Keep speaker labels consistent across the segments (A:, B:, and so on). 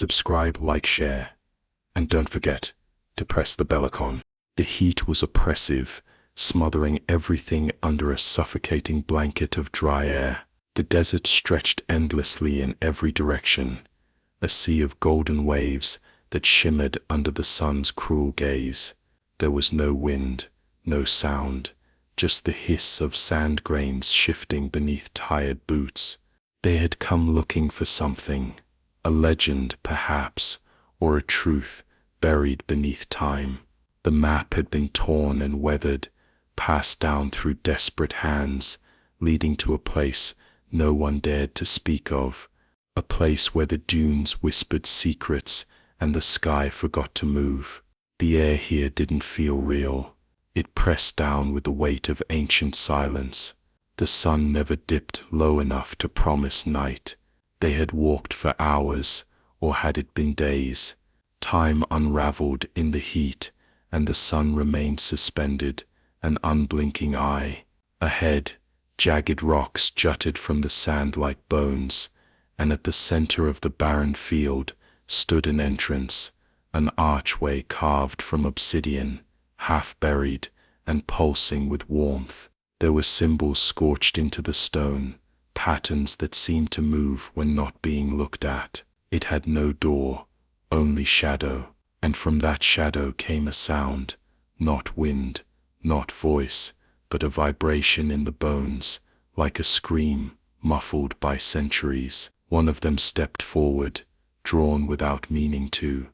A: subscribe, like, share, and don't forget to press the bell icon. The heat was oppressive, smothering everything under a suffocating blanket of dry air. The desert stretched endlessly in every direction, a sea of golden waves that shimmered under the sun's cruel gaze. There was no wind, no sound, just the hiss of sand grains shifting beneath tired boots. They had come looking for something, a legend perhaps, or a truth buried beneath time. The map had been torn and weathered, passed down through desperate hands, leading to a place no one dared to speak of, a place where the dunes whispered secrets and the sky forgot to move. The air here didn't feel real. It pressed down with the weight of ancient silence. The sun never dipped low enough to promise night. They had walked for hours, or had it been days? Time unraveled in the heat, and the sun remained suspended, an unblinking eye. Ahead, jagged rocks jutted from the sand like bones, and at the center of the barren field stood an entrance, an archway carved from obsidian, half buried and pulsing with warmth. There were symbols scorched into the stone, patterns that seemed to move when not being looked at. It had no door, only shadow, and from that shadow came a sound, not wind, not voice, but a vibration in the bones, like a scream, muffled by centuries. One of them stepped forward, drawn without meaning to,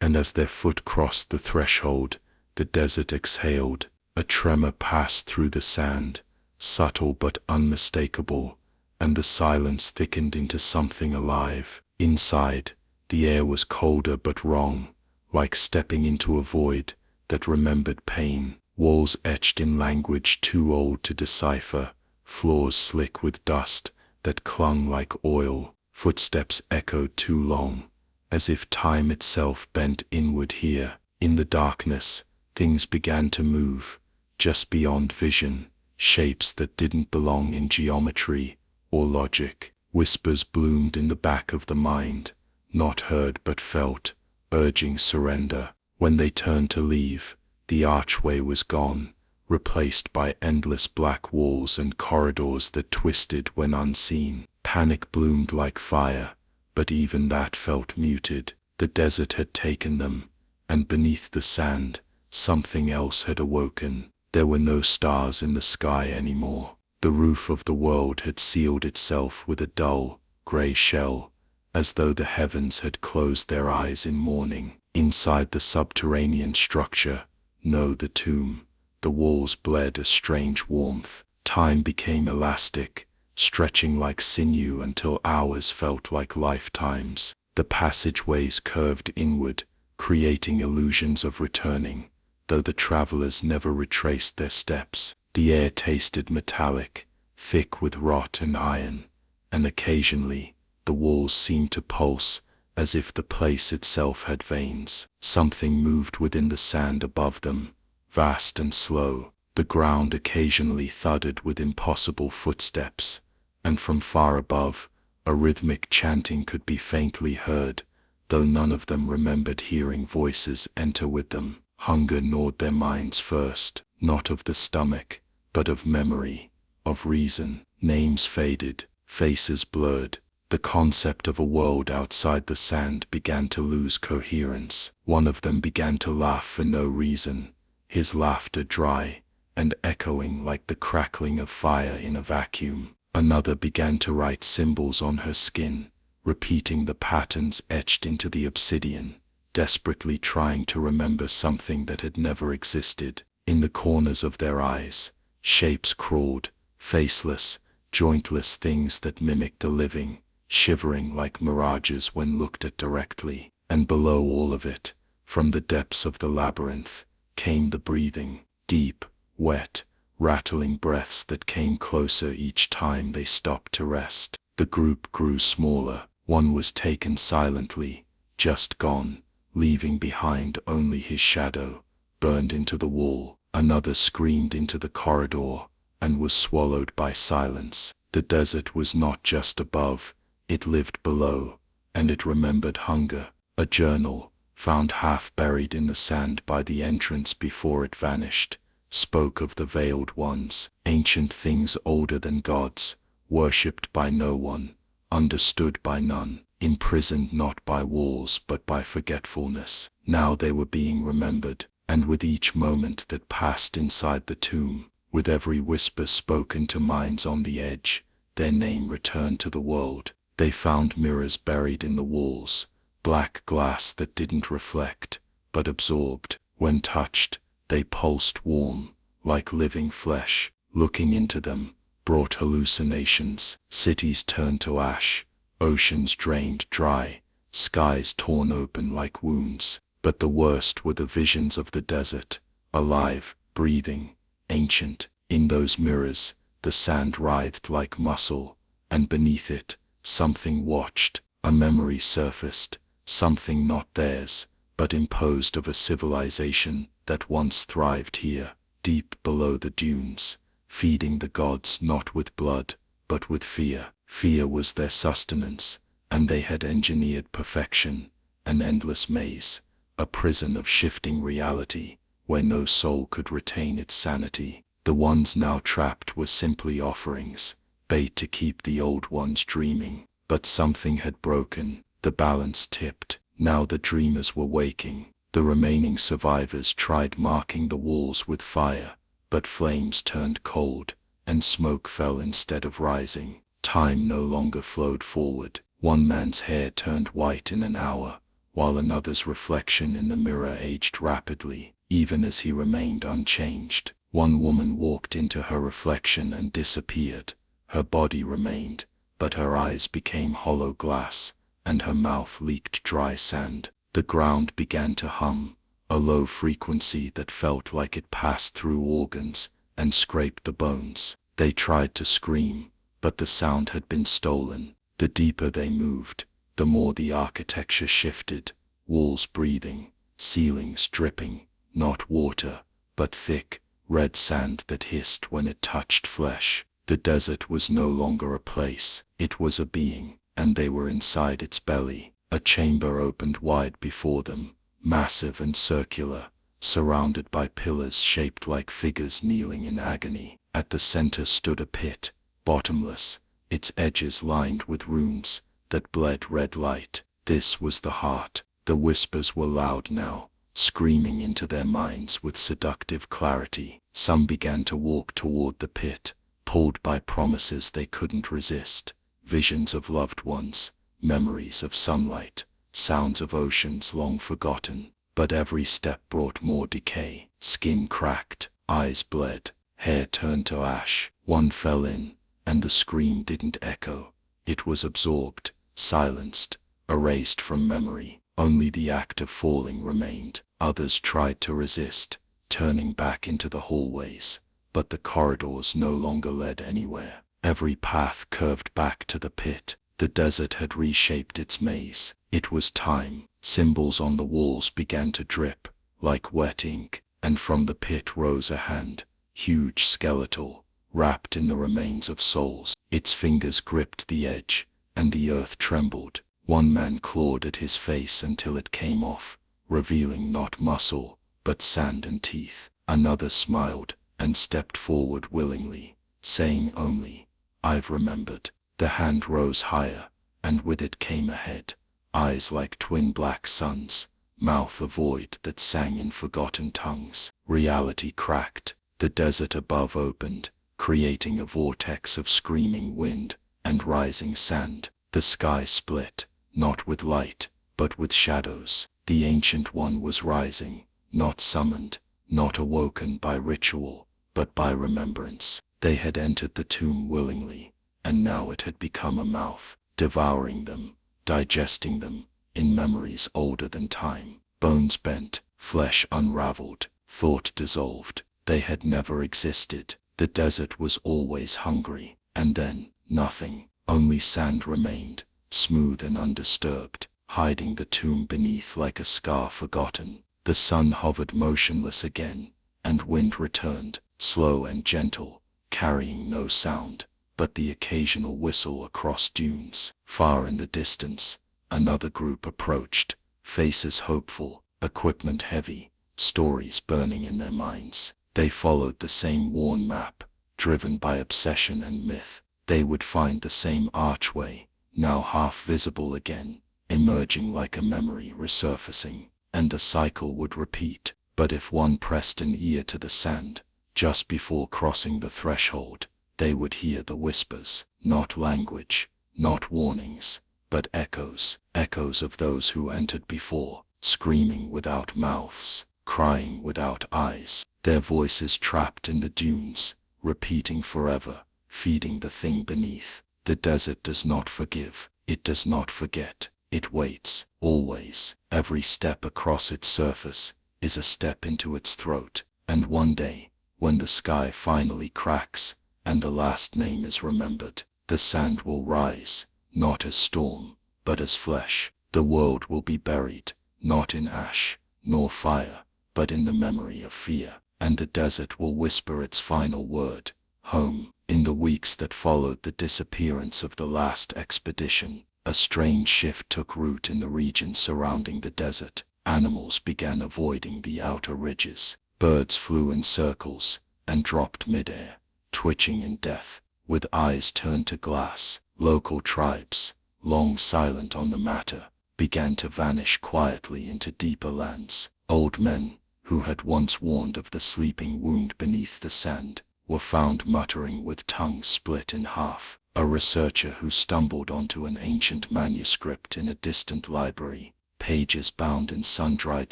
A: and as their foot crossed the threshold, the desert exhaled. A tremor passed through the sand, subtle but unmistakable, and the silence thickened into something alive. Inside, the air was colder but wrong, like stepping into a void that remembered pain. Walls etched in language too old to decipher, floors slick with dust that clung like oil. Footsteps echoed too long, as if time itself bent inward here. In the darkness, things began to move, just beyond vision, shapes that didn't belong in geometry or logic. Whispers bloomed in the back of the mind, not heard but felt, urging surrender. When they turned to leave, the archway was gone, replaced by endless black walls and corridors that twisted when unseen. Panic bloomed like fire, but even that felt muted. The desert had taken them, and beneath the sand, something else had awoken. There were no stars in the sky anymore. The roof of the world had sealed itself with a dull, gray shell, as though the heavens had closed their eyes in mourning. Inside the subterranean structure, the tomb, the walls bled a strange warmth. Time became elastic, stretching like sinew until hours felt like lifetimes. The passageways curved inward, creating illusions of returning, though the travelers never retraced their steps. The air tasted metallic, thick with rot and iron, and occasionally, the walls seemed to pulse, as if the place itself had veins. Something moved within the sand above them, vast and slow. The ground occasionally thudded with impossible footsteps, and from far above, a rhythmic chanting could be faintly heard, though none of them remembered hearing voices enter with them. Hunger gnawed their minds first, not of the stomach, but of memory, of reason. Names faded, faces blurred. The concept of a world outside the sand began to lose coherence. One of them began to laugh for no reason, his laughter dry and echoing like the crackling of fire in a vacuum. Another began to write symbols on her skin, repeating the patterns etched into the obsidian, desperately trying to remember something that had never existed. In the corners of their eyes, shapes crawled, faceless, jointless things that mimicked the living, shivering like mirages when looked at directly. And below all of it, from the depths of the labyrinth, came the breathing, deep, wet, rattling breaths that came closer each time they stopped to rest. The group grew smaller. One was taken silently, just gone, leaving behind only his shadow, burned into the wall. Another screamed into the corridor, and was swallowed by silence. The desert was not just above, it lived below, and it remembered hunger. A journal, found half buried in the sand by the entrance before it vanished, spoke of the veiled ones, ancient things older than gods, worshipped by no one, understood by none, imprisoned not by walls but by forgetfulness. Now they were being remembered, and with each moment that passed inside the tomb, with every whisper spoken to minds on the edge, their name returned to the world. They found mirrors buried in the walls, black glass that didn't reflect, but absorbed. When touched, they pulsed warm, like living flesh. Looking into them brought hallucinations. Cities turned to ash, oceans drained dry, skies torn open like wounds. But the worst were the visions of the desert, alive, breathing, ancient. In those mirrors, the sand writhed like muscle, and beneath it, something watched. A memory surfaced, something not theirs, but imposed of a civilization that once thrived here, deep below the dunes, feeding the gods not with blood, but with fear. Fear was their sustenance, and they had engineered perfection, an endless maze, a prison of shifting reality, where no soul could retain its sanity. The ones now trapped were simply offerings, bait to keep the old ones dreaming. But something had broken, the balance tipped. Now the dreamers were waking. The remaining survivors tried marking the walls with fire, but flames turned cold, and smoke fell instead of rising. Time no longer flowed forward. One man's hair turned white in an hour, while another's reflection in the mirror aged rapidly, even as he remained unchanged. One woman walked into her reflection and disappeared. Her body remained, but her eyes became hollow glass, and her mouth leaked dry sand. The ground began to hum, a low frequency that felt like it passed through organs and scraped the bones. They tried to scream, but the sound had been stolen. The deeper they moved, the more the architecture shifted, walls breathing, ceilings dripping, not water, but thick, red sand that hissed when it touched flesh. The desert was no longer a place, it was a being, and they were inside its belly. A chamber opened wide before them, massive and circular, surrounded by pillars shaped like figures kneeling in agony. At the center stood a pit, bottomless, its edges lined with runes that bled red light. This was the heart. The whispers were loud now, screaming into their minds with seductive clarity. Some began to walk toward the pit, pulled by promises they couldn't resist, visions of loved ones, memories of sunlight, sounds of oceans long forgotten. But every step brought more decay. Skin cracked, eyes bled, hair turned to ash. One fell in, and the scream didn't echo. It was absorbed, silenced, erased from memory. Only the act of falling remained. Others tried to resist, turning back into the hallways, but the corridors no longer led anywhere. Every path curved back to the pit. The desert had reshaped its maze. It was time. Symbols on the walls began to drip, like wet ink, and from the pit rose a hand, huge, skeletal, wrapped in the remains of souls. Its fingers gripped the edge, and the earth trembled. One man clawed at his face until it came off, revealing not muscle, but sand and teeth. Another smiled, and stepped forward willingly, saying only, "I've remembered." The hand rose higher, and with it came a head, eyes like twin black suns, mouth a void that sang in forgotten tongues. Reality cracked. The desert above opened, creating a vortex of screaming wind and rising sand. The sky split, not with light, but with shadows. The Ancient One was rising, not summoned, not awoken by ritual, but by remembrance. They had entered the tomb willingly, and now it had become a mouth, devouring them, digesting them, in memories older than time. Bones bent, flesh unraveled, thought dissolved. They had never existed. The desert was always hungry. And then, nothing, only sand remained, smooth and undisturbed, hiding the tomb beneath like a scar forgotten. The sun hovered motionless again, and wind returned, slow and gentle, carrying no sound, but the occasional whistle across dunes. Far in the distance,
B: Another group approached, faces hopeful, equipment heavy, stories burning in their minds. They followed the same worn map, driven by obsession and myth. They would find the same archway, now half visible again, emerging like a memory resurfacing, and the cycle would repeat. But if one pressed an ear to the sand, just before crossing the threshold, they would hear the whispers, not language, not warnings, but echoes, echoes of those who entered before, screaming without mouths, crying without eyes, their voices trapped in the dunes, repeating forever, feeding the thing beneath. The desert does not forgive, it does not forget, it waits, always. Every step across its surface is a step into its throat, and one day, when the sky finally cracks, and the last name is remembered, the sand will rise, not as storm, but as flesh. The world will be buried, not in ash, nor fire, but in the memory of fear, and the desert will whisper its final word, home. In the weeks that followed the disappearance of the last expedition, a strange shift took root in the region surrounding the desert. Animals began avoiding the outer ridges. Birds flew in circles and dropped midair, twitching in death, with eyes turned to glass. Local tribes, long silent on the matter, began to vanish quietly into deeper lands. Old men, who had once warned of the sleeping wound beneath the sand, were found muttering with tongues split in half. A researcher who stumbled onto an ancient manuscript in a distant library, pages bound in sun-dried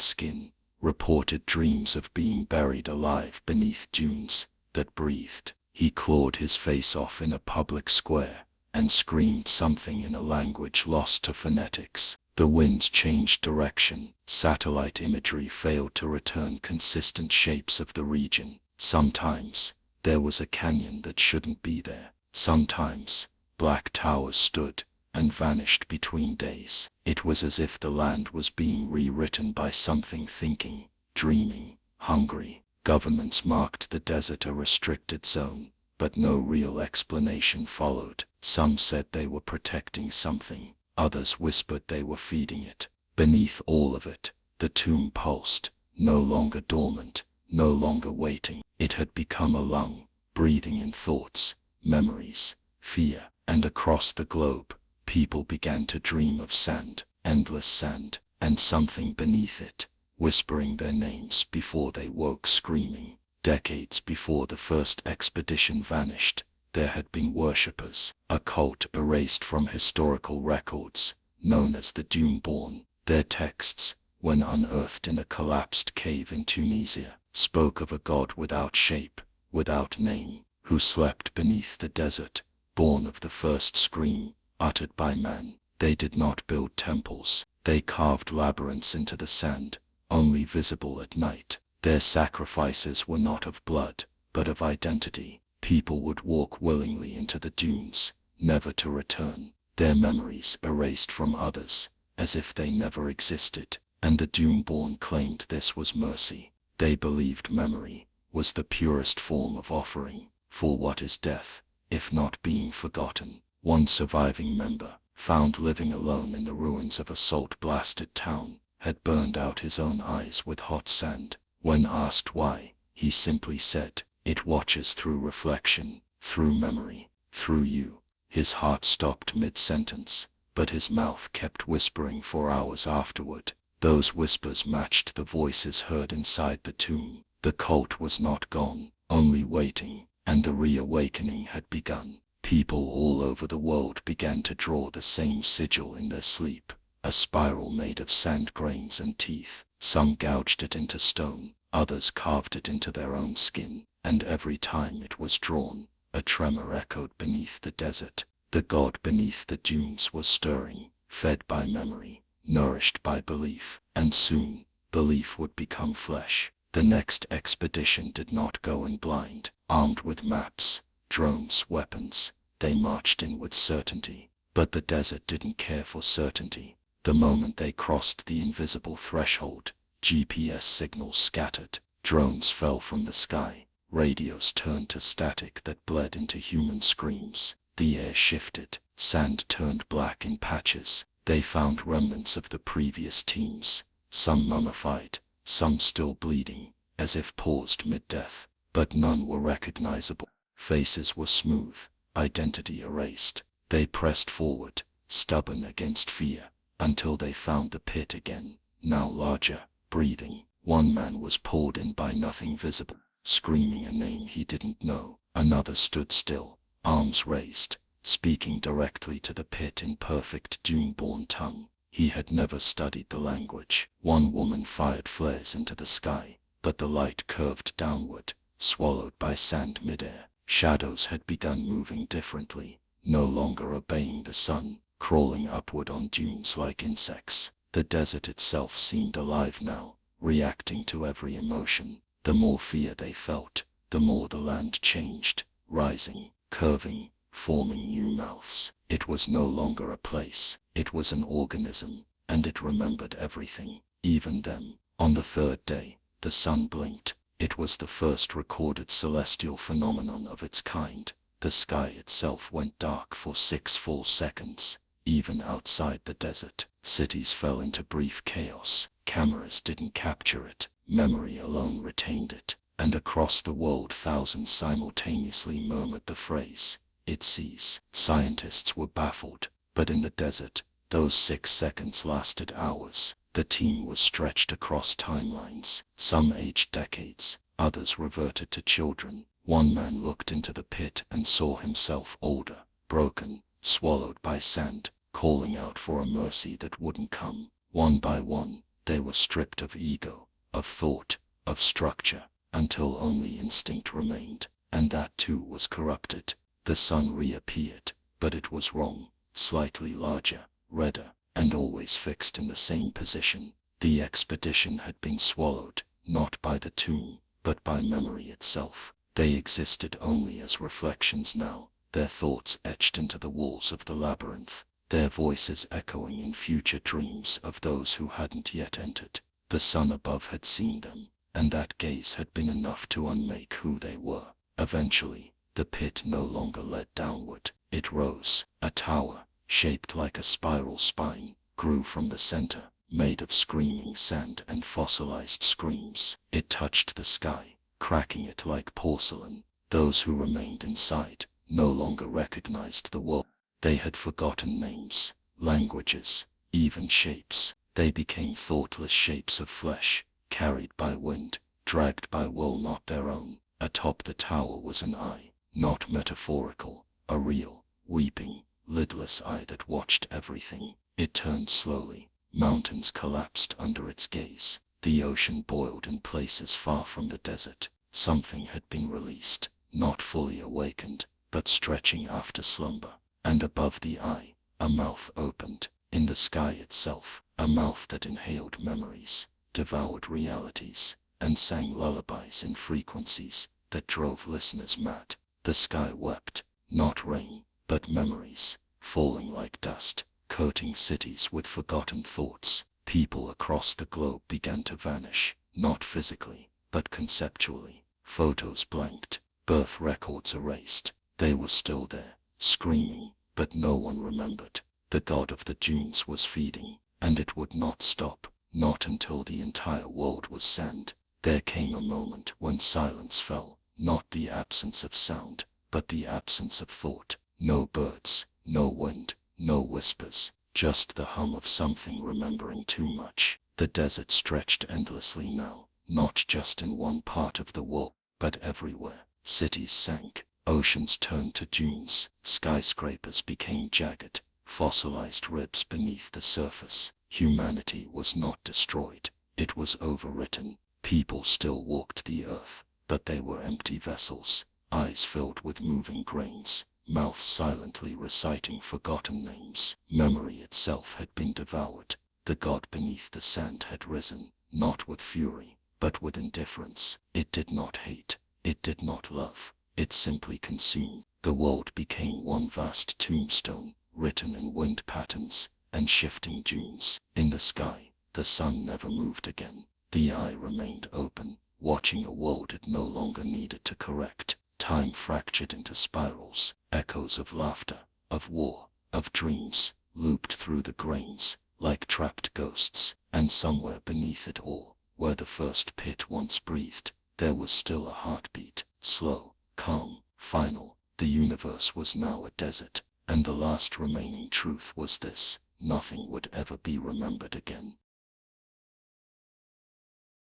B: skin, reported dreams of being buried alive beneath dunes that breathed. He clawed his face off in a public square and screamed something in a language lost to phonetics. The winds changed direction. Satellite imagery failed to return consistent shapes of the region. Sometimes there was a canyon that shouldn't be there. Sometimes black towers stood and vanished between days. It was as if the land was being rewritten by something thinking, dreaming, hungry. Governments marked the desert a restricted zone, but no real explanation followed. Some said they were protecting something, others whispered they were feeding it. Beneath all of it, the tomb pulsed, no longer dormant, no longer waiting. It had become a lung, breathing in thoughts, memories, fear, and across the globe, people began to dream of sand, endless sand, and something beneath it, whispering their names before they woke screaming. Decades before the first expedition vanished, there had been worshippers, a cult erased from historical records, known as the Dune-born. Their texts, when unearthed in a collapsed cave in Tunisia, spoke of a god without shape, without name, who slept beneath the desert, born of the first scream uttered by man. They did not build temples, they carved labyrinths into the sand, only visible at night. Their sacrifices were not of blood, but of identity. People would walk willingly into the dunes, never to return, their memories erased from others, as if they never existed, and the Dune-born claimed this was mercy. They believed memory was the purest form of offering, for what is death, if not being forgotten? One surviving member, found living alone in the ruins of a salt-blasted town, had burned out his own eyes with hot sand. When asked why, he simply said, "It watches through reflection, through memory, through you." His heart stopped mid-sentence, but his mouth kept whispering for hours afterward. Those whispers matched the voices heard inside the tomb. The cult was not gone, only waiting, and the reawakening had begun. People all over the world began to draw the same sigil in their sleep, a spiral made of sand grains and teeth. Some gouged it into stone, others carved it into their own skin, and every time it was drawn, a tremor echoed beneath the desert. The god beneath the dunes was stirring, fed by memory, nourished by belief, and soon, belief would become flesh. The next expedition did not go in blind. Armed with maps, drones, weapons, they marched in with certainty. But the desert didn't care for certainty. The moment they crossed the invisible threshold, GPS signals scattered, drones fell from the sky, radios turned to static that bled into human screams. The air shifted, sand turned black in patches, They found remnants of the previous teams, some mummified, some still bleeding, as if paused mid-death, but none were recognizable. Faces were smooth, identity erased. They pressed forward, stubborn against fear, until they found the pit again, now larger, breathing. One man was pulled in by nothing visible, screaming a name he didn't know. Another stood still, arms raised, speaking directly to the pit in perfect Dune-born tongue. He had never studied the language. One woman fired flares into the sky, but the light curved downward, swallowed by sand midair. Shadows had begun moving differently, no longer obeying the sun, crawling upward on dunes like insects. The desert itself seemed alive now, reacting to every emotion. The more fear they felt, the more the land changed, rising, curving, forming new mouths. It was no longer a place, it was an organism, and it remembered everything, even them. On the third day, the sun blinked. It was the first recorded celestial phenomenon of its kind. The sky itself went dark for 6 full seconds. Even outside the desert, cities fell into brief chaos. Cameras didn't capture it, memory alone retained it, and across the world thousands simultaneously murmured the phrase, "It sees." Scientists were baffled, but in the desert, those 6 seconds lasted hours. The team was stretched across timelines. Some aged decades, others reverted to children. One man looked into the pit and saw himself older, broken, swallowed by sand, calling out for a mercy that wouldn't come. One by one, they were stripped of ego, of thought, of structure, until only instinct remained, and that too was corrupted. The sun reappeared, but it was wrong, slightly larger, redder, and always fixed in the same position. The expedition had been swallowed, not by the tomb, but by memory itself. They existed only as reflections now, their thoughts etched into the walls of the labyrinth, their voices echoing in future dreams of those who hadn't yet entered. The sun above had seen them, and that gaze had been enough to unmake who they were. Eventually, the pit no longer led downward. It rose. A tower, shaped like a spiral spine, grew from the center, made of screaming sand and fossilized screams. It touched the sky, cracking it like porcelain. Those who remained inside no longer recognized the world. They had forgotten names, languages, even shapes. They became thoughtless shapes of flesh, carried by wind, dragged by wool not their own. Atop the tower was an eye, not metaphorical, a real, weeping, lidless eye that watched everything. It turned slowly. Mountains collapsed under its gaze. The ocean boiled in places far from the desert. Something had been released, not fully awakened, but stretching after slumber. And above the eye, a mouth opened. In the sky itself, a mouth that inhaled memories, devoured realities, and sang lullabies in frequencies that drove listeners mad. The sky wept, not rain, but memories, falling like dust, coating cities with forgotten thoughts. People across the globe began to vanish, not physically, but conceptually. Photos blanked, birth records erased. They were still there, screaming, but no one remembered. The god of the dunes was feeding, and it would not stop, not until the entire world was sand. There came a moment when silence fell, not the absence of sound, but the absence of thought. No birds, no wind, no whispers, just the hum of something remembering too much. The desert stretched endlessly now, not just in one part of the world, but everywhere. Cities sank, oceans turned to dunes, skyscrapers became jagged, fossilized ribs beneath the surface. Humanity was not destroyed, it was overwritten. People still walked the earth, but they were empty vessels, eyes filled with moving grains, mouths silently reciting forgotten names. Memory itself had been devoured. The god beneath the sand had risen, not with fury, but with indifference. It did not hate, it did not love, it simply consumed. The world became one vast tombstone, written in wind patterns and shifting dunes. In the sky, the sun never moved again. The eye remained open, watching a world it no longer needed to correct. Time fractured into spirals, echoes of laughter, of war, of dreams, looped through the grains, like trapped ghosts, and somewhere beneath it all, where the first pit once breathed, there was still a heartbeat, slow, calm, final. The universe was now a desert, and the last remaining truth was this: nothing would ever be remembered again.